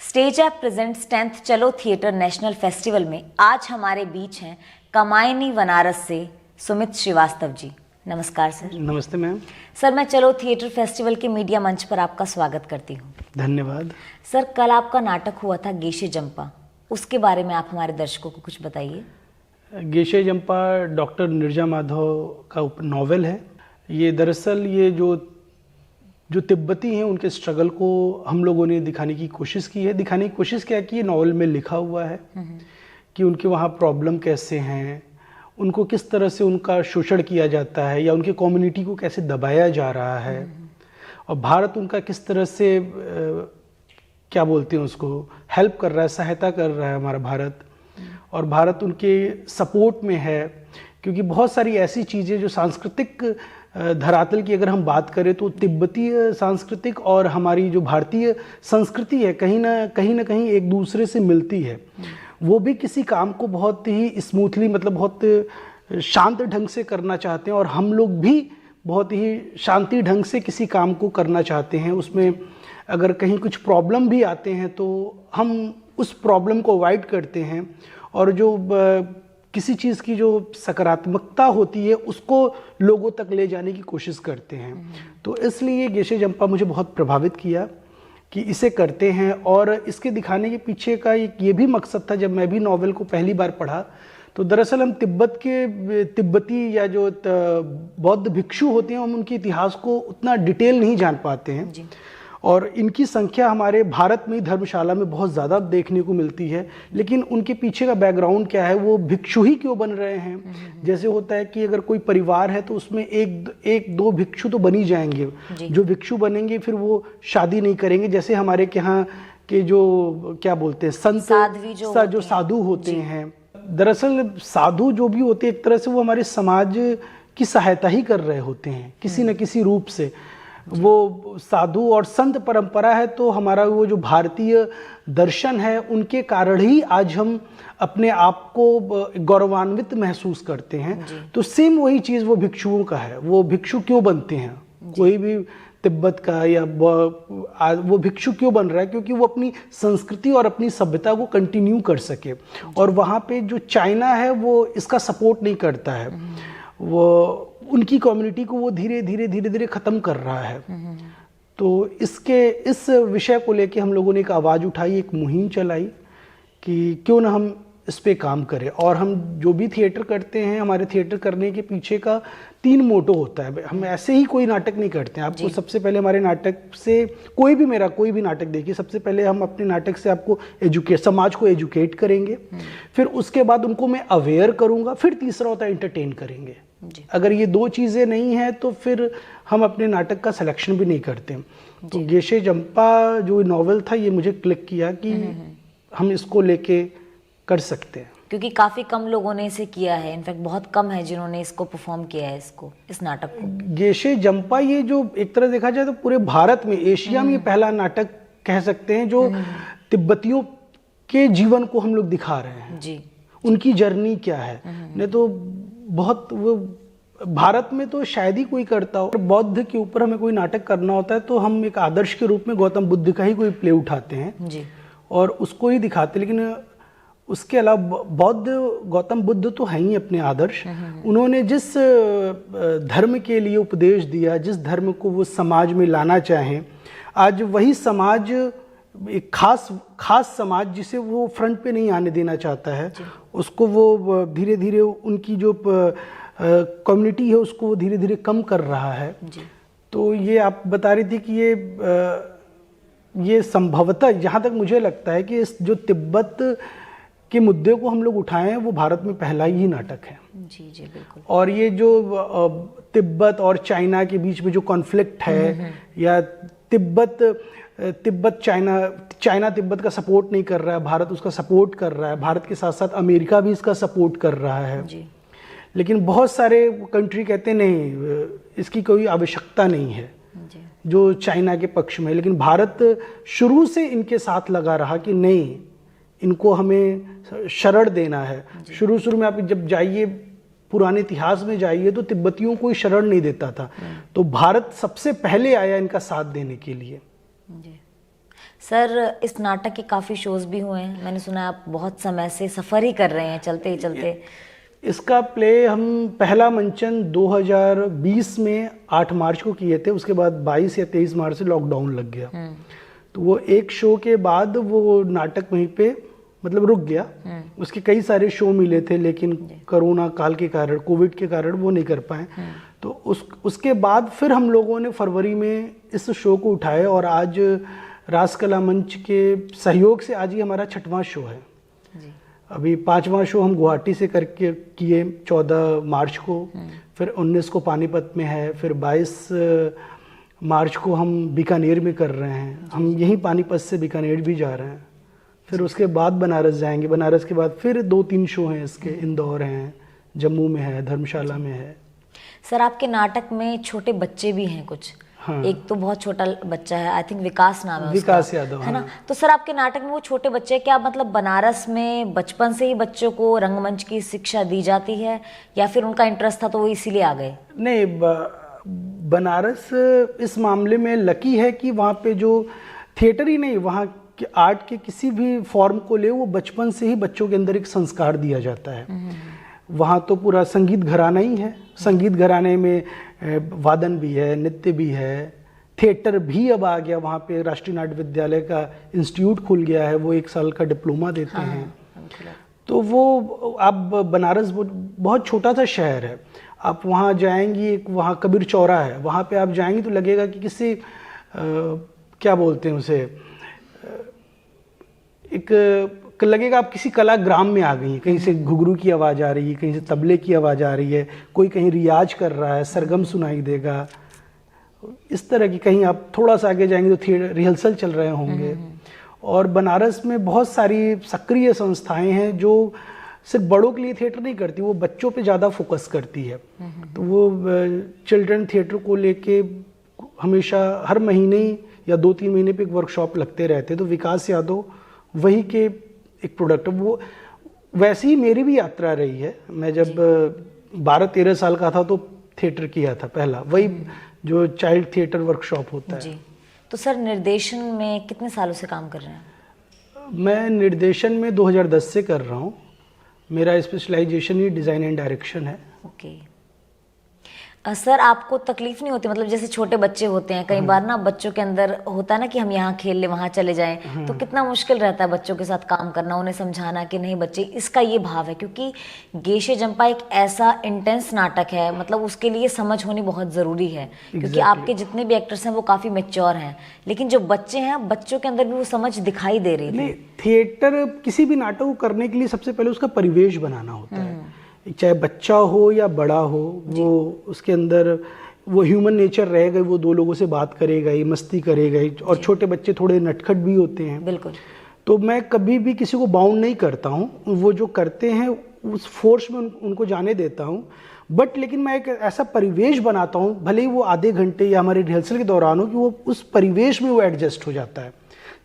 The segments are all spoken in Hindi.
स्टेज ऐप प्रेजेंट्स 10th चलो थिएटर नेशनल फेस्टिवल में आज हमारे बीच हैं कामायनी बनारस से सुमित श्रीवास्तव जी। नमस्कार सर। नमस्ते मैम। सर, मैं चलो थिएटर फेस्टिवल के मीडिया मंच पर आपका स्वागत करती हूँ। धन्यवाद। सर, कल आपका नाटक हुआ था गेशे जंपा, उसके बारे में आप हमारे दर्शकों को कुछ बताइए। गेशे जंपा डॉक्टर नीरजा माधव का नॉवेल है। ये दरअसल ये जो तिब्बती हैं उनके स्ट्रगल को हम लोगों ने दिखाने की कोशिश की है। दिखाने की कोशिश क्या की, नॉवेल में लिखा हुआ है कि उनके वहाँ प्रॉब्लम कैसे हैं, उनको किस तरह से उनका शोषण किया जाता है या उनके कम्युनिटी को कैसे दबाया जा रहा है, और भारत उनका किस तरह से क्या बोलते हैं उसको हेल्प कर रहा है, सहायता कर रहा है हमारा भारत, और भारत उनके सपोर्ट में है। क्योंकि बहुत सारी ऐसी चीज़ें जो सांस्कृतिक धरातल की अगर हम बात करें तो तिब्बतीय सांस्कृतिक और हमारी जो भारतीय संस्कृति है कहीं ना कहीं एक दूसरे से मिलती है। वो भी किसी काम को बहुत ही स्मूथली, मतलब बहुत शांत ढंग से करना चाहते हैं, और हम लोग भी बहुत ही शांति ढंग से किसी काम को करना चाहते हैं। उसमें अगर कहीं कुछ प्रॉब्लम भी आते हैं तो हम उस प्रॉब्लम को अवॉइड करते हैं, और जो किसी चीज़ की जो सकारात्मकता होती है उसको लोगों तक ले जाने की कोशिश करते हैं। तो इसलिए गेशे जंपा मुझे बहुत प्रभावित किया कि इसे करते हैं। और इसके दिखाने के पीछे का एक ये भी मकसद था, जब मैं भी नॉवेल को पहली बार पढ़ा तो दरअसल हम तिब्बती या जो बौद्ध भिक्षु होते हैं हम उनके इतिहास को उतना डिटेल नहीं जान पाते हैं जी। और इनकी संख्या हमारे भारत में धर्मशाला में बहुत ज़्यादा देखने को मिलती है, लेकिन उनके पीछे का बैकग्राउंड क्या है, वो भिक्षु ही क्यों बन रहे हैं। जैसे होता है कि अगर कोई परिवार है तो उसमें एक दो भिक्षु तो बन ही जाएंगे। जो भिक्षु बनेंगे फिर वो शादी नहीं करेंगे, जैसे हमारे के यहाँ के जो क्या बोलते हैं संत जो साधु होते हैं। दरअसल साधु जो भी होते हैं एक तरह से वो हमारे समाज की सहायता ही कर रहे होते हैं किसी न किसी रूप से। वो साधु और संत परंपरा है, तो हमारा वो जो भारतीय दर्शन है उनके कारण ही आज हम अपने आप को गौरवान्वित महसूस करते हैं। तो सेम वही चीज़ वो भिक्षुओं का है। वो भिक्षु क्यों बनते हैं, कोई भी तिब्बत का या वो भिक्षु क्यों बन रहा है, क्योंकि वो अपनी संस्कृति और अपनी सभ्यता को कंटिन्यू कर सके। और वहाँ पे जो चाइना है वो इसका सपोर्ट नहीं करता है, वो उनकी कम्युनिटी को वो धीरे धीरे ख़त्म कर रहा है। तो इस विषय को लेके हम लोगों ने एक आवाज़ उठाई, एक मुहिम चलाई कि क्यों ना हम इस पे काम करें। और हम जो भी थिएटर करते हैं, हमारे थिएटर करने के पीछे का 3 मोटो होता है। हम ऐसे ही कोई नाटक नहीं करते हैं। आपको सबसे पहले हमारे नाटक से कोई भी नाटक देखिए, सबसे पहले हम अपने नाटक से आपको समाज को एजुकेट करेंगे, फिर उसके बाद उनको मैं अवेयर करूँगा, फिर तीसरा होता है एंटरटेन करेंगे। अगर ये 2 चीज़ें नहीं हैं तो फिर हम अपने नाटक का सिलेक्शन भी नहीं करते। तो गेशे जंपा जो नॉवेल था ये मुझे क्लिक किया कि हम इसको लेके कर सकते हैं, क्योंकि काफ़ी कम लोगों ने इसे किया है। इनफैक्ट बहुत कम है जिन्होंने इसको परफॉर्म किया है, इस नाटक को। गेशे जंपा ये जो एक तरह देखा जाए तो पूरे भारत में, एशिया में पहला नाटक कह सकते हैं जो तिब्बतियों के जीवन को हम लोग दिखा रहे हैं जी। उनकी जर्नी क्या है। नहीं तो बहुत वो भारत में तो शायद ही कोई करता हो। बौद्ध के ऊपर हमें कोई नाटक करना होता है तो हम एक आदर्श के रूप में गौतम बुद्ध का ही कोई प्ले उठाते हैं जी, और उसको ही दिखाते। लेकिन उसके अलावा गौतम बुद्ध तो है ही अपने आदर्श। उन्होंने जिस धर्म के लिए उपदेश दिया, जिस धर्म को वो समाज में लाना चाहें, आज वही समाज एक खास समाज जिसे वो फ्रंट पे नहीं आने देना चाहता है, उसको वो धीरे धीरे उनकी जो कम्युनिटी है उसको वो धीरे धीरे कम कर रहा है जी। तो ये आप बता रही थी कि ये संभवतः, जहाँ तक मुझे लगता है कि इस जो तिब्बत के मुद्दे को हम लोग उठाए हैं वो भारत में पहला ही नाटक है जी जी बिल्कुल। और ये जो तिब्बत और चाइना के बीच में जो कॉन्फ्लिक्ट है, या तिब्बत चाइना तिब्बत का सपोर्ट नहीं कर रहा है, भारत उसका सपोर्ट कर रहा है। भारत के साथ साथ अमेरिका भी इसका सपोर्ट कर रहा है जी। लेकिन बहुत सारे कंट्री कहते नहीं, इसकी कोई आवश्यकता नहीं है जी, जो चाइना के पक्ष में। लेकिन भारत शुरू से इनके साथ लगा रहा कि नहीं, इनको हमें शरण देना है। शुरू में आप जब जाइए, पुराने इतिहास में जाइए तो तिब्बतियों को शरण नहीं देता था, तो भारत सबसे पहले आया इनका साथ देने के लिए। सर इस नाटक के काफ़ी शोज भी हुए हैं, मैंने सुना है आप बहुत समय से सफ़र ही कर रहे हैं चलते ही चलते। इसका प्ले हम पहला मंचन 2020 में 8 मार्च को किए थे, उसके बाद 22 या 23 मार्च से लॉकडाउन लग गया। तो वो एक शो के बाद वो नाटक वहीं पे मतलब रुक गया। उसके कई सारे शो मिले थे, लेकिन कोरोना काल के कारण, कोविड के कारण वो नहीं कर पाए। तो उसके बाद फिर हम लोगों ने फरवरी में इस शो को उठाया और आज रासकला मंच के सहयोग से आज ही हमारा 6वां शो है। अभी 5वां शो हम गुवाहाटी से करके किए 14 मार्च को, फिर 19 को पानीपत में है, फिर 22 मार्च को हम बीकानेर में कर रहे हैं। हम यहीं पानीपत से बीकानेर भी जा रहे हैं, फिर उसके बाद बनारस जाएंगे। बनारस के बाद फिर 2-3 शो हैं इसके, इंदौर हैं, जम्मू में है, धर्मशाला में है। सर आपके नाटक में छोटे बच्चे भी हैं कुछ। हाँ। एक तो बहुत छोटा बच्चा है, आई थिंक विकास नाम है विकास उसका, यादव, है ना? हाँ। तो सर आपके नाटक में वो छोटे बच्चे, क्या मतलब बनारस में बचपन से ही बच्चों को रंगमंच की शिक्षा दी जाती है या फिर उनका इंटरेस्ट था तो वो इसीलिए आ गए? नहीं, बनारस इस मामले में लकी है कि वहाँ पे जो थिएटर ही नहीं, वहाँ के आर्ट के किसी भी फॉर्म को ले, वो बचपन से ही बच्चों के अंदर एक संस्कार दिया जाता है। वहाँ तो पूरा संगीत घराना ही है। संगीत घराने में वादन भी है, नृत्य भी है, थिएटर भी अब आ गया। वहाँ पे राष्ट्रीय नाट्य विद्यालय का इंस्टीट्यूट खुल गया है, वो 1 साल का डिप्लोमा देते हैं। तो वो अब बनारस बहुत छोटा सा शहर है। आप वहाँ जाएंगी, एक वहाँ कबीर चौरा है, वहाँ पे आप जाएंगी तो लगेगा कि किसी क्या बोलते हैं उसे, एक लगेगा आप किसी कला ग्राम में आ गई हैं। कहीं से घुघरू की आवाज़ आ रही है, कहीं से तबले की आवाज़ आ रही है, कोई कहीं रियाज कर रहा है, सरगम सुनाई देगा। इस तरह की, कहीं आप थोड़ा सा आगे जाएंगे तो थिएटर रिहर्सल चल रहे होंगे। और बनारस में बहुत सारी सक्रिय संस्थाएं हैं जो सिर्फ बड़ों के लिए थिएटर नहीं करती, वो बच्चों पे ज़्यादा फोकस करती है। तो वो चिल्ड्रन थिएटर को लेके हमेशा हर महीने या 2-3 महीने पे एक वर्कशॉप लगते रहते। तो विकास यादव वही के एक प्रोडक्ट, वो वैसे ही मेरी भी यात्रा रही है। मैं जब 12-13 साल का था तो थिएटर किया था पहला, वही जो चाइल्ड थिएटर वर्कशॉप होता है। जी। तो सर निर्देशन में कितने सालों से काम कर रहे हैं? मैं निर्देशन में 2010 से कर रहा हूँ। मेरा स्पेशलाइजेशन ही डिज़ाइन एंड डायरेक्शन है। ओके। सर आपको तकलीफ नहीं होती, मतलब जैसे छोटे बच्चे होते हैं कई बार ना, बच्चों के अंदर होता है ना कि हम यहाँ खेल ले, वहाँ चले जाएं, तो कितना मुश्किल रहता है बच्चों के साथ काम करना, उन्हें समझाना कि नहीं बच्चे, इसका ये भाव है क्योंकि गेशे जंपा एक ऐसा इंटेंस नाटक है, मतलब उसके लिए समझ होनी बहुत ज़रूरी है। क्योंकि आपके जितने भी एक्टर्स हैं वो काफ़ी मैच्योर हैं, लेकिन जो बच्चे हैं, बच्चों के अंदर भी वो समझ दिखाई दे रही नहीं, थिएटर किसी भी नाटक को करने के लिए सबसे पहले उसका परिवेश बनाना होता है। चाहे बच्चा हो या बड़ा हो, वो उसके अंदर वो ह्यूमन नेचर रहेगा, वो 2 लोगों से बात करेगा ही, मस्ती करेगा ही। और छोटे बच्चे थोड़े नटखट भी होते हैं। बिल्कुल। तो मैं कभी भी किसी को बाउंड नहीं करता हूँ, वो जो करते हैं उस फोर्स में उनको जाने देता हूँ। बट लेकिन मैं एक ऐसा परिवेश बनाता हूँ, भले ही वो आधे घंटे या हमारे रिहर्सल के दौरान हो, कि वो उस परिवेश में वो एडजस्ट हो जाता है।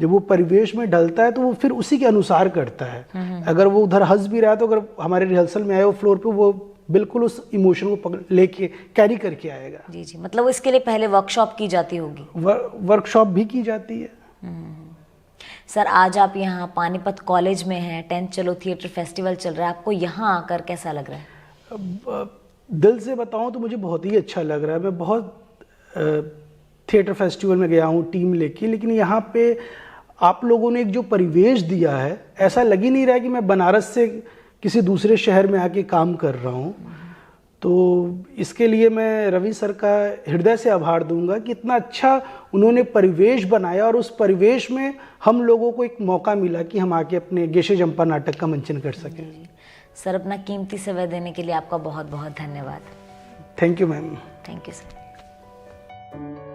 जब वो परिवेश में ढलता है तो वो फिर उसी के अनुसार करता है। अगर वो उधर हंस भी रहा है तो अगर हमारे रिहर्सल में आए वो फ्लोर पे, वो बिल्कुल उस इमोशन को लेके कैरी करके आएगा। जी जी, मतलब इसके लिए पहले वर्कशॉप की जाती होगी? वर्कशॉप भी की जाती है। सर आज आप यहाँ पानीपत कॉलेज में हैं, 10th चलो थिएटर फेस्टिवल चल रहा है, आपको यहाँ आकर कैसा लग रहा है? दिल से बताऊं तो मुझे बहुत ही अच्छा लग रहा है। मैं बहुत थिएटर फेस्टिवल में गया हूँ टीम लेके, लेकिन यहाँ पे आप लोगों ने एक जो परिवेश दिया है, ऐसा लग ही नहीं रहा है कि मैं बनारस से किसी दूसरे शहर में आके काम कर रहा हूँ। तो इसके लिए मैं रवि सर का हृदय से आभार दूंगा कि इतना अच्छा उन्होंने परिवेश बनाया और उस परिवेश में हम लोगों को एक मौका मिला कि हम आके अपने गेशे जंपा नाटक का मंचन कर सकें। सर अपना कीमती समय देने के लिए आपका बहुत बहुत धन्यवाद। Thank you ma'am. Thank you sir.